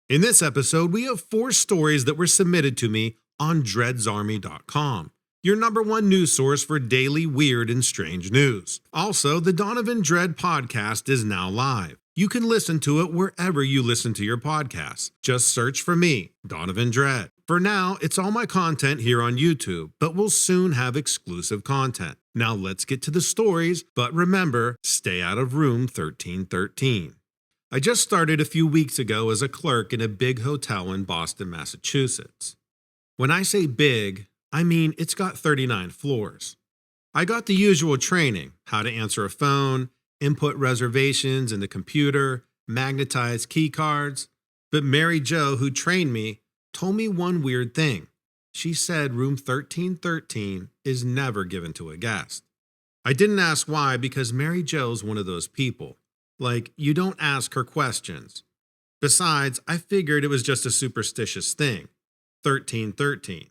In this episode, we have 4 stories that were submitted to me on dreadsarmy.com, your #1 news source for daily weird and strange news. Also, the Donovan Dread podcast is now live. You can listen to it wherever you listen to your podcasts. Just search for me, Donovan Dread. For now, it's all my content here on YouTube, but we'll soon have exclusive content. Now let's get to the stories, but remember, stay out of room 1313. I just started a few weeks ago as a clerk in a big hotel in Boston, Massachusetts. When I say big, I mean it's got 39 floors. I got the usual training: how to answer a phone, input reservations in the computer, magnetize key cards. But Mary Jo, who trained me, told me one weird thing. She said room 1313 is never given to a guest. I didn't ask why, because Mary Jo's one of those people. Like, you don't ask her questions. Besides, I figured it was just a superstitious thing. 1313.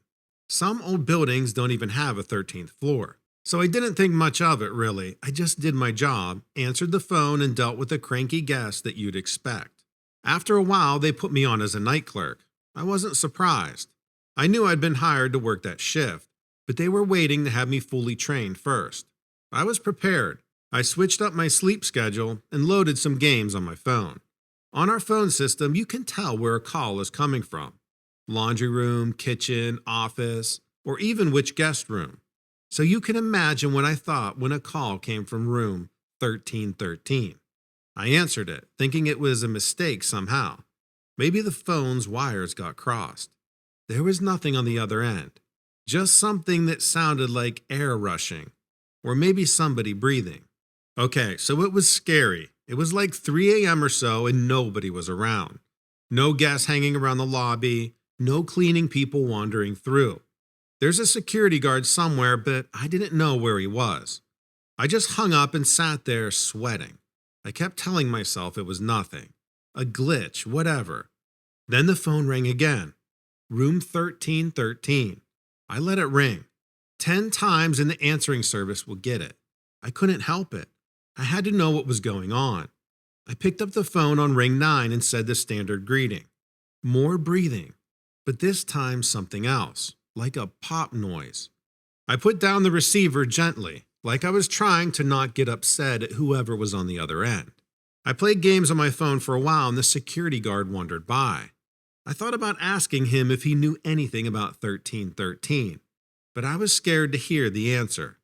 Some old buildings don't even have a 13th floor. So I didn't think much of it, really. I just did my job, answered the phone, and dealt with a cranky guest that you'd expect. After a while, they put me on as a night clerk. I wasn't surprised. I knew I'd been hired to work that shift, but they were waiting to have me fully trained first. I was prepared. I switched up my sleep schedule and loaded some games on my phone. On our phone system, you can tell where a call is coming from: laundry room, kitchen, office, or even which guest room. So you can imagine what I thought when a call came from room 1313. I answered it, thinking it was a mistake somehow. Maybe the phone's wires got crossed. There was nothing on the other end, just something that sounded like air rushing, or maybe somebody breathing. Okay, so it was scary. It was like 3 a.m. or so and nobody was around. No guests hanging around the lobby, no cleaning people wandering through. There's a security guard somewhere, but I didn't know where he was. I just hung up and sat there sweating. I kept telling myself it was nothing, a glitch, whatever. Then the phone rang again. Room 1313. I let it ring. 10 times and the answering service will get it. I couldn't help it. I had to know what was going on. I picked up the phone on ring 9 and said the standard greeting. More breathing, but this time something else, like a pop noise. I put down the receiver gently, like I was trying to not get upset at whoever was on the other end. I played games on my phone for a while and the security guard wandered by. I thought about asking him if he knew anything about 1313, but I was scared to hear the answer.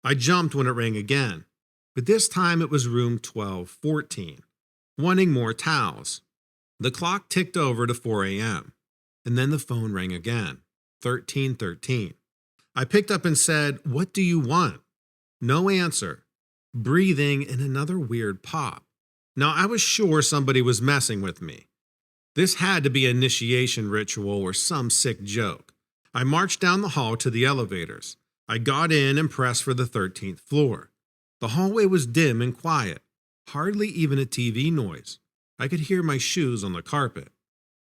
I jumped when it rang again, but this time it was room 1214, wanting more towels. The clock ticked over to 4 a.m., and then the phone rang again, 1313. I picked up and said, "What do you want?" No answer. Breathing and another weird pop. Now I was sure somebody was messing with me. This had to be an initiation ritual or some sick joke. I marched down the hall to the elevators. I got in and pressed for the 13th floor. The hallway was dim and quiet, hardly even a TV noise. I could hear my shoes on the carpet.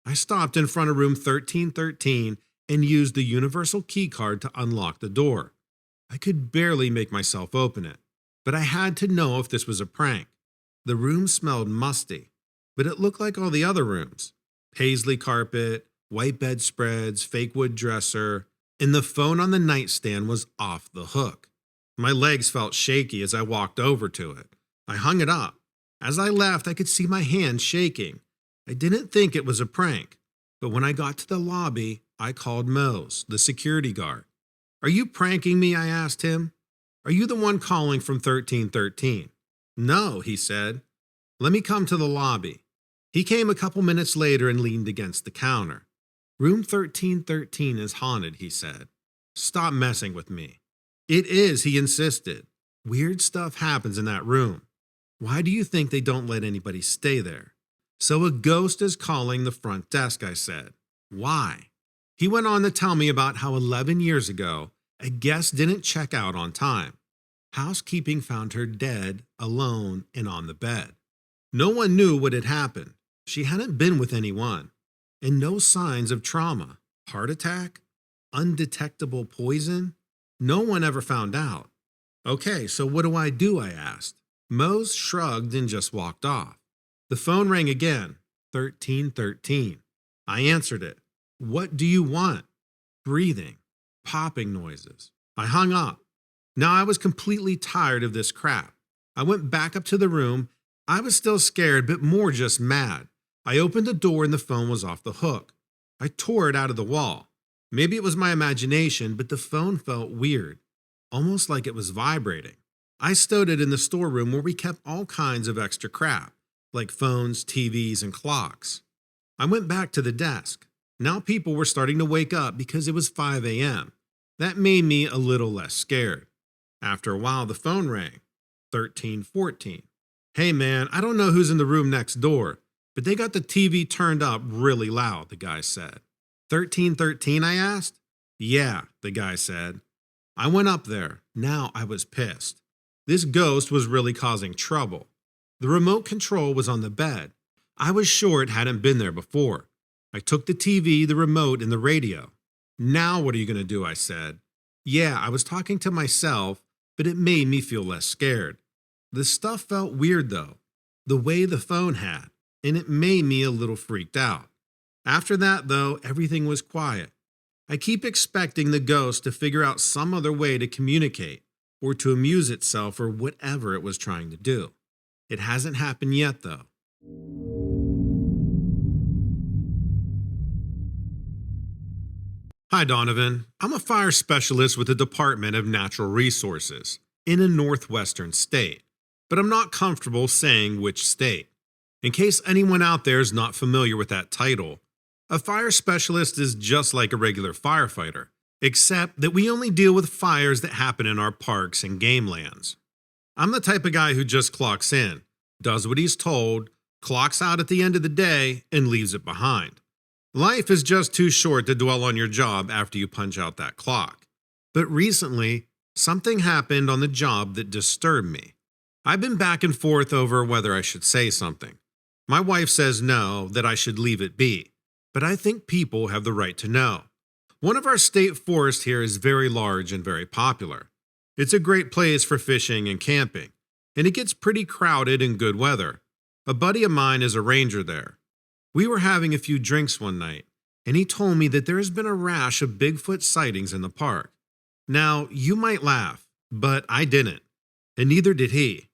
I stopped in front of room 1313 and used the universal key card to unlock the door. I could barely make myself open it, but I had to know if this was a prank. The room smelled musty, but it looked like all the other rooms. Paisley carpet, white bedspreads, fake wood dresser, and the phone on the nightstand was off the hook. My legs felt shaky as I walked over to it. I hung it up. As I left, I could see my hand shaking. I didn't think it was a prank, but when I got to the lobby, I called Mose, the security guard. "Are you pranking me?" I asked him. "Are you the one calling from 1313? "No," he said. "Let me come to the lobby." He came a couple minutes later and leaned against the counter. "Room 1313 is haunted," he said. "Stop messing with me." "It is," he insisted. "Weird stuff happens in that room. Why do you think they don't let anybody stay there?" "So a ghost is calling the front desk," I said. "Why?" He went on to tell me about how 11 years ago, a guest didn't check out on time. Housekeeping found her dead, alone, and on the bed. No one knew what had happened. She hadn't been with anyone. And no signs of trauma. Heart attack? Undetectable poison? No one ever found out. "Okay, so what do I do?" I asked. Mose shrugged and just walked off. The phone rang again, 1313. I answered it. What do you want? Breathing, popping noises. I hung up. Now I was completely tired of this crap. I went back up to the room. I was still scared, but more just mad. I opened the door and the phone was off the hook. I tore it out of the wall. Maybe it was my imagination, but the phone felt weird, almost like it was vibrating. I stowed it in the storeroom where we kept all kinds of extra crap, like phones, TVs, and clocks. I went back to the desk. Now people were starting to wake up because it was 5 a.m. That made me a little less scared. After a while, the phone rang. 1314. Hey man, I don't know who's in the room next door, but they got the TV turned up really loud, the guy said. 1313, I asked. Yeah, the guy said. I went up there. Now I was pissed. This ghost was really causing trouble. The remote control was on the bed. I was sure it hadn't been there before. I took the TV, the remote, and the radio. Now what are you going to do? I said. Yeah, I was talking to myself, but it made me feel less scared. The stuff felt weird though, the way the phone had, and it made me a little freaked out. After that though, everything was quiet. I keep expecting the ghost to figure out some other way to communicate or to amuse itself or whatever it was trying to do. It hasn't happened yet though. Hi Donovan, I'm a fire specialist with the Department of Natural Resources in a northwestern state, but I'm not comfortable saying which state. In case anyone out there is not familiar with that title, a fire specialist is just like a regular firefighter, except that we only deal with fires that happen in our parks and game lands. I'm the type of guy who just clocks in, does what he's told, clocks out at the end of the day, and leaves it behind. Life is just too short to dwell on your job after you punch out that clock. But recently, something happened on the job that disturbed me. I've been back and forth over whether I should say something. My wife says no, that I should leave it be. But I think people have the right to know. One of our state forests here is very large and very popular. It's a great place for fishing and camping, and it gets pretty crowded in good weather. A buddy of mine is a ranger there. We were having a few drinks one night, and he told me that there has been a rash of Bigfoot sightings in the park. Now, you might laugh, but I didn't, and neither did he.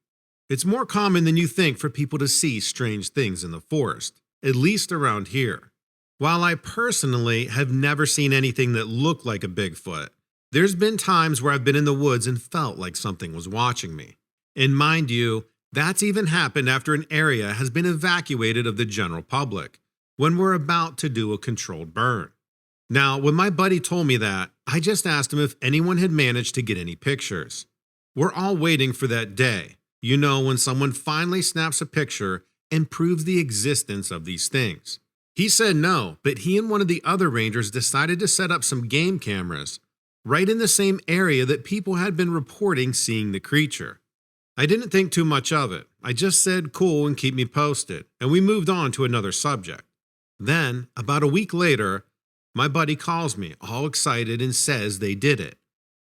It's more common than you think for people to see strange things in the forest, at least around here. While I personally have never seen anything that looked like a Bigfoot, there's been times where I've been in the woods and felt like something was watching me. And mind you, that's even happened after an area has been evacuated of the general public, when we're about to do a controlled burn. Now, when my buddy told me that, I just asked him if anyone had managed to get any pictures. We're all waiting for that day, when someone finally snaps a picture and proves the existence of these things. He said no, but he and one of the other rangers decided to set up some game cameras right in the same area that people had been reporting seeing the creature. I didn't think too much of it. I just said cool and keep me posted, and we moved on to another subject. Then, about a week later, my buddy calls me, all excited, and says they did it.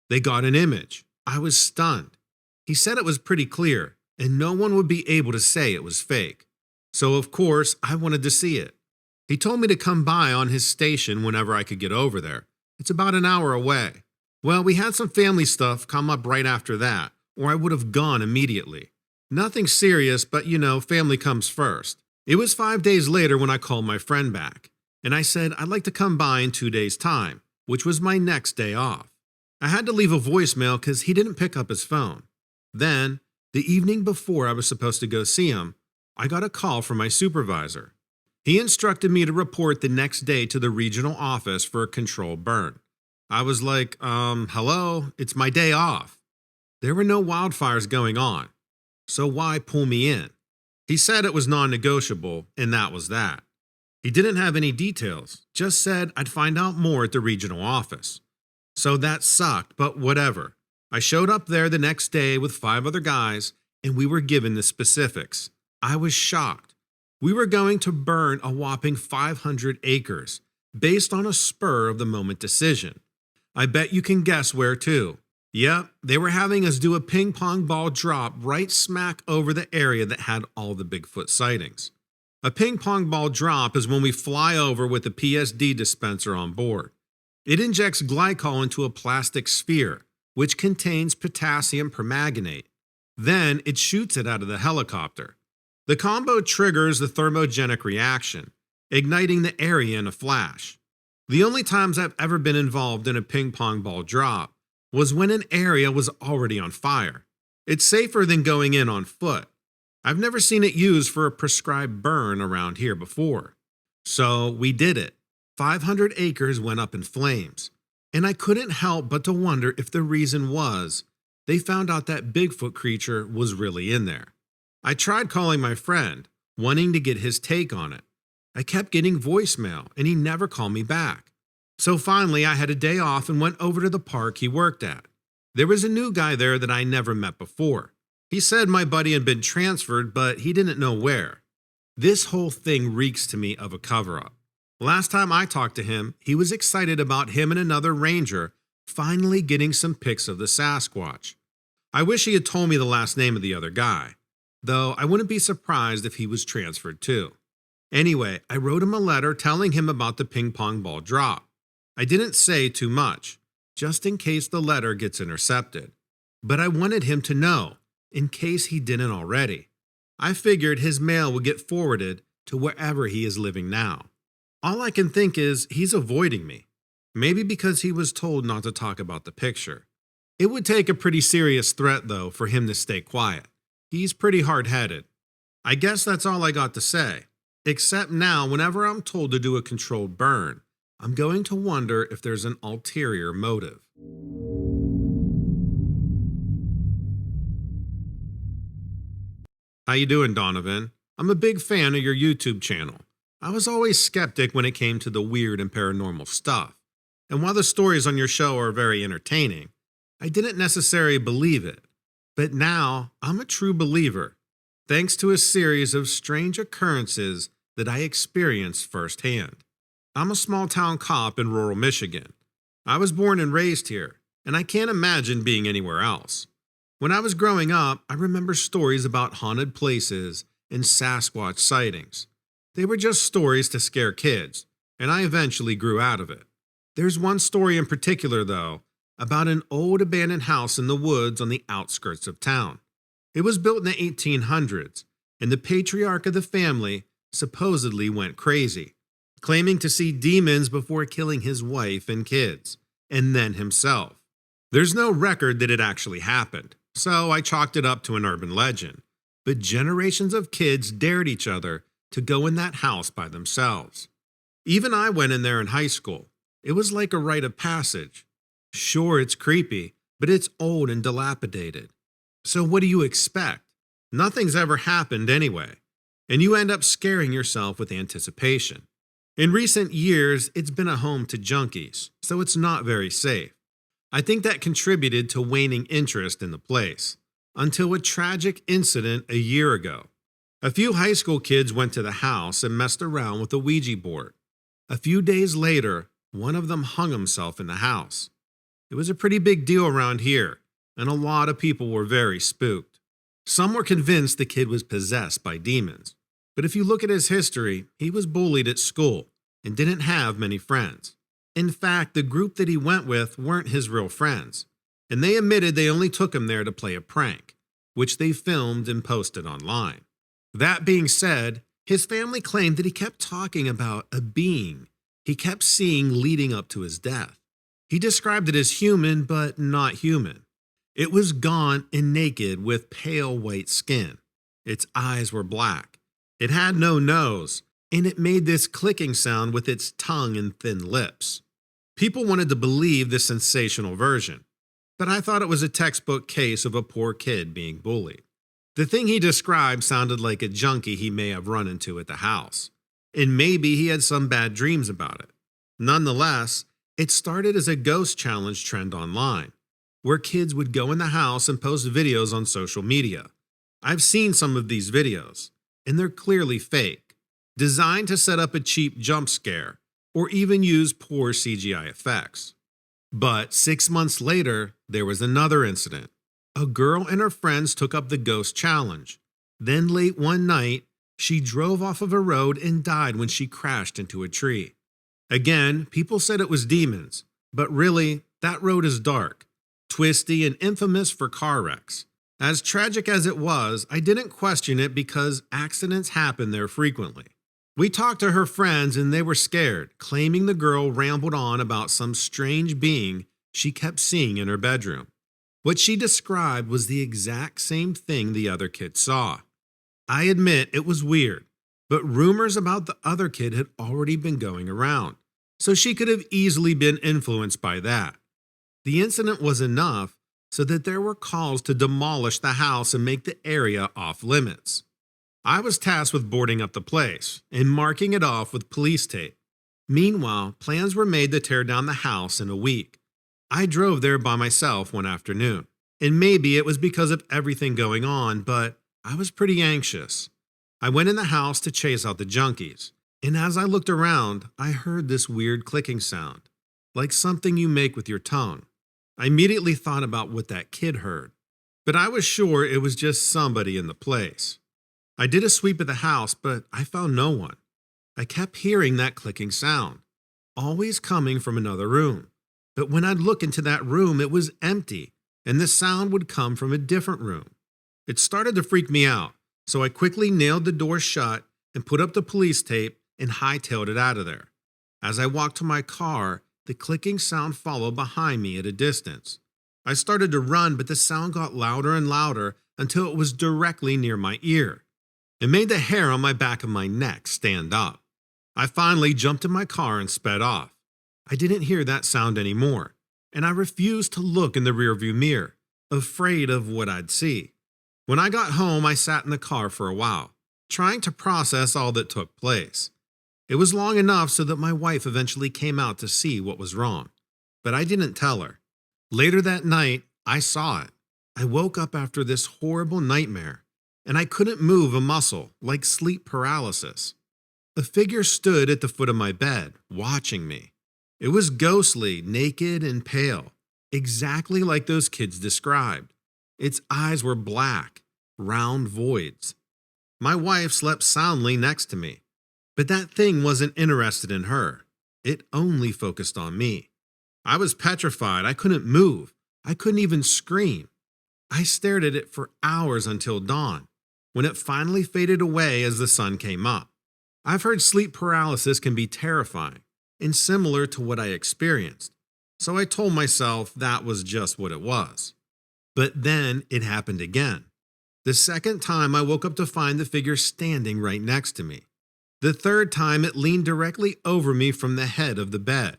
They got an image. I was stunned. He said it was pretty clear, and no one would be able to say it was fake. So, of course, I wanted to see it. He told me to come by on his station whenever I could get over there. It's about an hour away. Well, we had some family stuff come up right after that, or I would have gone immediately. Nothing serious, but family comes first. It was 5 days later when I called my friend back, and I said I'd like to come by in 2 days' time, which was my next day off. I had to leave a voicemail because he didn't pick up his phone. Then, the evening before I was supposed to go see him, I got a call from my supervisor. He instructed me to report the next day to the regional office for a controlled burn. I was like, hello, it's my day off. There were no wildfires going on, so why pull me in? He said it was non-negotiable, and that was that. He didn't have any details, just said I'd find out more at the regional office. So that sucked, but whatever. I showed up there the next day with 5 other guys, and we were given the specifics. I was shocked. We were going to burn a whopping 500 acres, based on a spur-of-the-moment decision. I bet you can guess where to. Yep, they were having us do a ping pong ball drop right smack over the area that had all the Bigfoot sightings. A ping pong ball drop is when we fly over with a PSD dispenser on board. It injects glycol into a plastic sphere, which contains potassium permanganate. Then it shoots it out of the helicopter. The combo triggers the thermogenic reaction, igniting the area in a flash. The only times I've ever been involved in a ping pong ball drop was when an area was already on fire. It's safer than going in on foot. I've never seen it used for a prescribed burn around here before. So we did it. 500 acres went up in flames. And I couldn't help but to wonder if the reason was they found out that Bigfoot creature was really in there. I tried calling my friend, wanting to get his take on it. I kept getting voicemail and he never called me back. So finally I had a day off and went over to the park he worked at. There was a new guy there that I never met before. He said my buddy had been transferred, but he didn't know where. This whole thing reeks to me of a cover-up. Last time I talked to him, he was excited about him and another ranger finally getting some pics of the Sasquatch. I wish he had told me the last name of the other guy, though I wouldn't be surprised if he was transferred too. Anyway, I wrote him a letter telling him about the ping pong ball drop. I didn't say too much, just in case the letter gets intercepted. But I wanted him to know, in case he didn't already. I figured his mail would get forwarded to wherever he is living now. All I can think is he's avoiding me. Maybe because he was told not to talk about the picture. It would take a pretty serious threat, though, for him to stay quiet. He's pretty hard-headed. I guess that's all I got to say. Except now, whenever I'm told to do a controlled burn, I'm going to wonder if there's an ulterior motive. How you doing, Donovan? I'm a big fan of your YouTube channel. I was always skeptic when it came to the weird and paranormal stuff. And while the stories on your show are very entertaining, I didn't necessarily believe it. But now, I'm a true believer, thanks to a series of strange occurrences that I experienced firsthand. I'm a small-town cop in rural Michigan. I was born and raised here, and I can't imagine being anywhere else. When I was growing up, I remember stories about haunted places and Sasquatch sightings. They were just stories to scare kids, and I eventually grew out of it. There's one story in particular, though, about an old abandoned house in the woods on the outskirts of town. It was built in the 1800s, and the patriarch of the family supposedly went crazy, claiming to see demons before killing his wife and kids, and then himself. There's no record that it actually happened, so I chalked it up to an urban legend. But generations of kids dared each other to go in that house by themselves. Even I went in there in high school. It was like a rite of passage. Sure, it's creepy, but it's old and dilapidated. So what do you expect? Nothing's ever happened anyway, and you end up scaring yourself with anticipation. In recent years, it's been a home to junkies, so it's not very safe. I think that contributed to waning interest in the place, until a tragic incident a year ago. A few high school kids went to the house and messed around with a Ouija board. A few days later, one of them hung himself in the house. It was a pretty big deal around here, and a lot of people were very spooked. Some were convinced the kid was possessed by demons. But if you look at his history, he was bullied at school and didn't have many friends. In fact, the group that he went with weren't his real friends, and they admitted they only took him there to play a prank, which they filmed and posted online. That being said, his family claimed that he kept talking about a being he kept seeing leading up to his death. He described it as human, but not human. It was gaunt and naked with pale white skin. Its eyes were black. It had no nose, and it made this clicking sound with its tongue and thin lips. People wanted to believe this sensational version, but I thought it was a textbook case of a poor kid being bullied. The thing he described sounded like a junkie he may have run into at the house, and maybe he had some bad dreams about it. Nonetheless, it started as a ghost challenge trend online, where kids would go in the house and post videos on social media. I've seen some of these videos, and they're clearly fake, designed to set up a cheap jump scare, or even use poor CGI effects. But 6 months later, there was another incident. A girl and her friends took up the ghost challenge. Then late one night, She drove off of a road and died when she crashed into a tree. Again, people said it was demons, but really, that road is dark, twisty, and infamous for car wrecks. As tragic as it was, I didn't question it because accidents happen there frequently. We talked to her friends and they were scared, claiming the girl rambled on about some strange being she kept seeing in her bedroom. What she described was the exact same thing the other kid saw. I admit it was weird, but rumors about the other kid had already been going around, so she could have easily been influenced by that. The incident was enough so that there were calls to demolish the house and make the area off limits. I was tasked with boarding up the place and marking it off with police tape. Meanwhile, plans were made to tear down the house in a week. I drove there by myself one afternoon, and maybe it was because of everything going on, but I was pretty anxious. I went in the house to chase out the junkies, and as I looked around, I heard this weird clicking sound, like something you make with your tongue. I immediately thought about what that kid heard, but I was sure it was just somebody in the place. I did a sweep of the house, but I found no one. I kept hearing that clicking sound, always coming from another room. But when I'd look into that room, it was empty, and the sound would come from a different room. It started to freak me out, so I quickly nailed the door shut and put up the police tape and hightailed it out of there. As I walked to my car, the clicking sound followed behind me at a distance. I started to run, but the sound got louder and louder until it was directly near my ear. It made the hair on my back of my neck stand up. I finally jumped in my car and sped off. I didn't hear that sound anymore, and I refused to look in the rearview mirror, afraid of what I'd see. When I got home, I sat in the car for a while, trying to process all that took place. It was long enough so that my wife eventually came out to see what was wrong, but I didn't tell her. Later that night, I saw it. I woke up after this horrible nightmare, and I couldn't move a muscle, like sleep paralysis. A figure stood at the foot of my bed, watching me. It was ghostly, naked, and pale, exactly like those kids described. Its eyes were black, round voids. My wife slept soundly next to me, but that thing wasn't interested in her. It only focused on me. I was petrified. I couldn't move. I couldn't even scream. I stared at it for hours until dawn, when it finally faded away as the sun came up. I've heard sleep paralysis can be terrifying and similar to what I experienced, so I told myself that was just what it was. But then it happened again. The second time I woke up to find the figure standing right next to me. The third time it leaned directly over me from the head of the bed,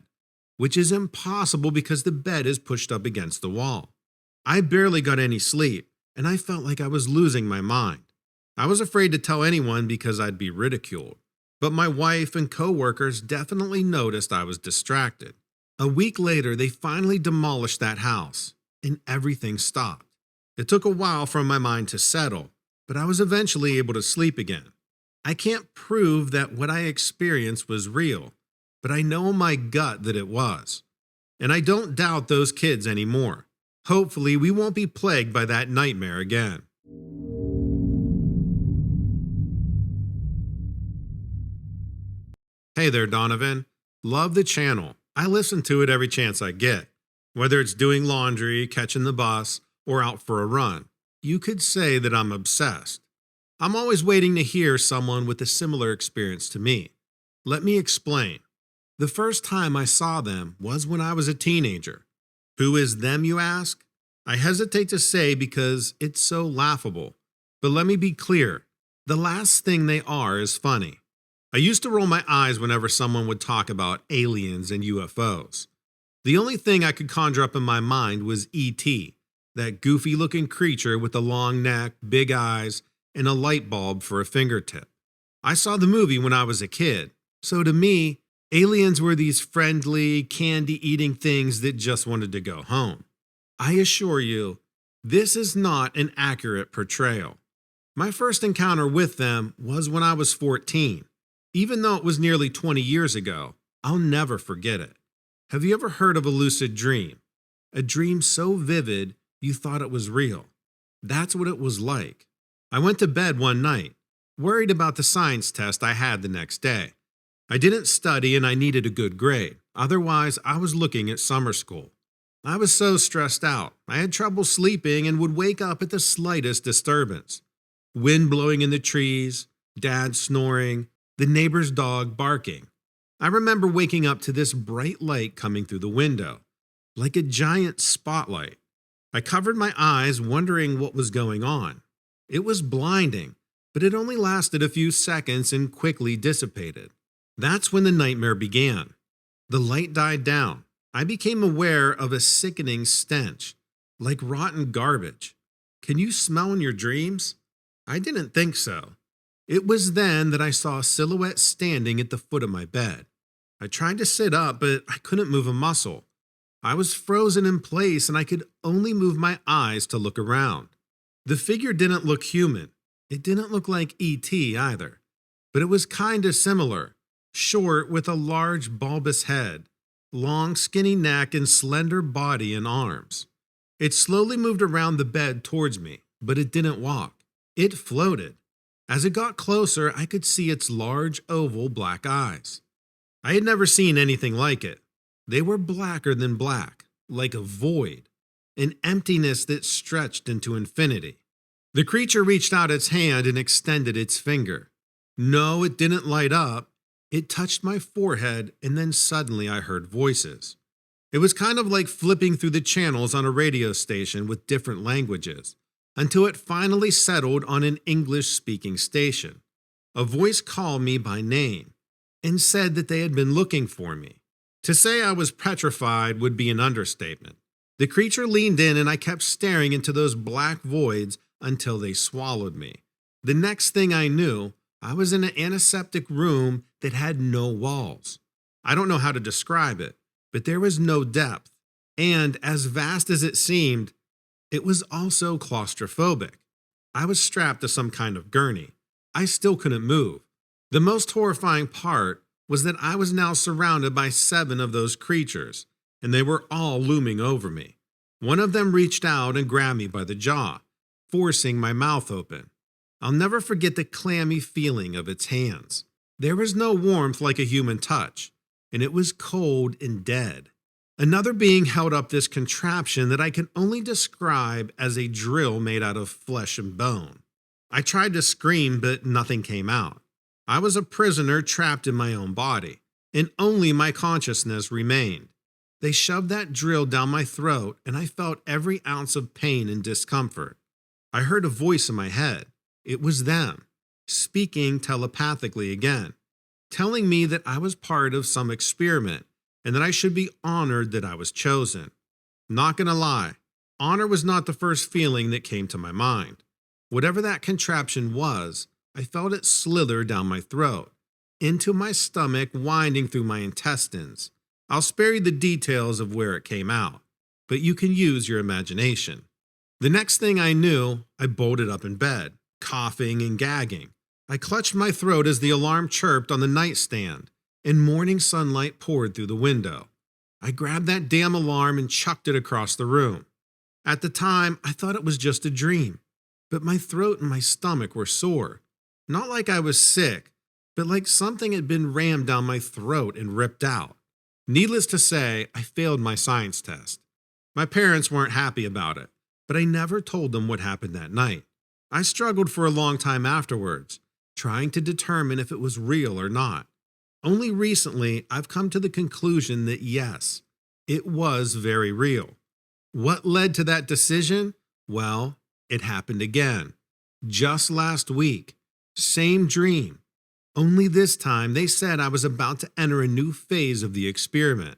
which is impossible because the bed is pushed up against the wall. I barely got any sleep, and I felt like I was losing my mind. I was afraid to tell anyone because I'd be ridiculed, but my wife and coworkers definitely noticed I was distracted. A week later, they finally demolished that house, and everything stopped. It took a while for my mind to settle, but I was eventually able to sleep again. I can't prove that what I experienced was real, but I know in my gut that it was. And I don't doubt those kids anymore. Hopefully, we won't be plagued by that nightmare again. Hey there, Donovan. Love the channel. I listen to it every chance I get. Whether it's doing laundry, catching the bus, or out for a run, you could say that I'm obsessed. I'm always waiting to hear someone with a similar experience to me. Let me explain. The first time I saw them was when I was a teenager. Who is them, you ask? I hesitate to say because it's so laughable. But let me be clear. The last thing they are is funny. I used to roll my eyes whenever someone would talk about aliens and UFOs. The only thing I could conjure up in my mind was E.T., that goofy-looking creature with a long neck, big eyes, and a light bulb for a fingertip. I saw the movie when I was a kid, so to me, aliens were these friendly, candy-eating things that just wanted to go home. I assure you, this is not an accurate portrayal. My first encounter with them was when I was 14. Even though it was nearly 20 years ago, I'll never forget it. Have you ever heard of a lucid dream? A dream so vivid you thought it was real. That's what it was like. I went to bed one night. worried about the science test I had the next day. I didn't study and I needed a good grade. Otherwise, I was looking at summer school. I was so stressed out. I had trouble sleeping and would wake up at the slightest disturbance. Wind blowing in the trees, dad snoring, the neighbor's dog barking. I remember waking up to this bright light coming through the window, like a giant spotlight. I covered my eyes, wondering what was going on. It was blinding, but it only lasted a few seconds and quickly dissipated. That's when the nightmare began. The light died down. I became aware of a sickening stench, like rotten garbage. Can you smell in your dreams? I didn't think so. It was then that I saw a silhouette standing at the foot of my bed. I tried to sit up, but I couldn't move a muscle. I was frozen in place and I could only move my eyes to look around. The figure didn't look human. It didn't look like E.T. either, but it was kinda similar. Short with a large bulbous head, long skinny neck and slender body and arms. It slowly moved around the bed towards me, but it didn't walk. It floated. As it got closer, I could see its large oval black eyes. I had never seen anything like it. They were blacker than black, like a void, an emptiness that stretched into infinity. The creature reached out its hand and extended its finger. No, it didn't light up. It touched my forehead, and then suddenly I heard voices. It was kind of like flipping through the channels on a radio station with different languages, until it finally settled on an English-speaking station. A voice called me by name and said that they had been looking for me. To say I was petrified would be an understatement. The creature leaned in and I kept staring into those black voids until they swallowed me. The next thing I knew, I was in an antiseptic room that had no walls. I don't know how to describe it, but there was no depth. And as vast as it seemed, it was also claustrophobic. I was strapped to some kind of gurney. I still couldn't move. The most horrifying part was that I was now surrounded by 7 of those creatures, and they were all looming over me. One of them reached out and grabbed me by the jaw, forcing my mouth open. I'll never forget the clammy feeling of its hands. There was no warmth like a human touch, and it was cold and dead. Another being held up this contraption that I can only describe as a drill made out of flesh and bone. I tried to scream, but nothing came out. I was a prisoner trapped in my own body, and only my consciousness remained. They shoved that drill down my throat, and I felt every ounce of pain and discomfort. I heard a voice in my head. It was them, speaking telepathically again, telling me that I was part of some experiment and that I should be honored that I was chosen. Not gonna lie, honor was not the first feeling that came to my mind. Whatever that contraption was, I felt it slither down my throat, into my stomach, winding through my intestines. I'll spare you the details of where it came out, but you can use your imagination. The next thing I knew, I bolted up in bed, coughing and gagging. I clutched my throat as the alarm chirped on the nightstand, and morning sunlight poured through the window. I grabbed that damn alarm and chucked it across the room. At the time, I thought it was just a dream, but my throat and my stomach were sore. Not like I was sick, but like something had been rammed down my throat and ripped out. Needless to say, I failed my science test. My parents weren't happy about it, but I never told them what happened that night. I struggled for a long time afterwards, trying to determine if it was real or not. Only recently, I've come to the conclusion that yes, it was very real. What led to that decision? Well, it happened again. Just last week. Same dream. Only this time, they said I was about to enter a new phase of the experiment.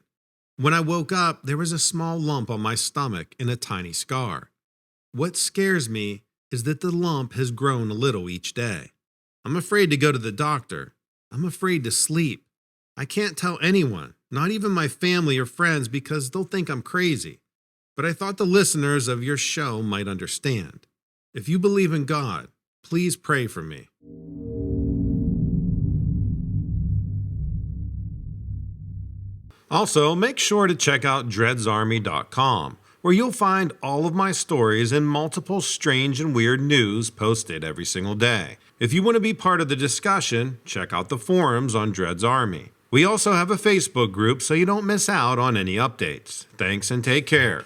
When I woke up, there was a small lump on my stomach and a tiny scar. What scares me is that the lump has grown a little each day. I'm afraid to go to the doctor. I'm afraid to sleep. I can't tell anyone, not even my family or friends, because they'll think I'm crazy. But I thought the listeners of your show might understand. If you believe in God, please pray for me. Also, make sure to check out dreadsarmy.com where you'll find all of my stories and multiple strange and weird news posted every single day. If you want to be part of the discussion, check out the forums on Dread's Army. We also have a Facebook group so you don't miss out on any updates. Thanks and take care.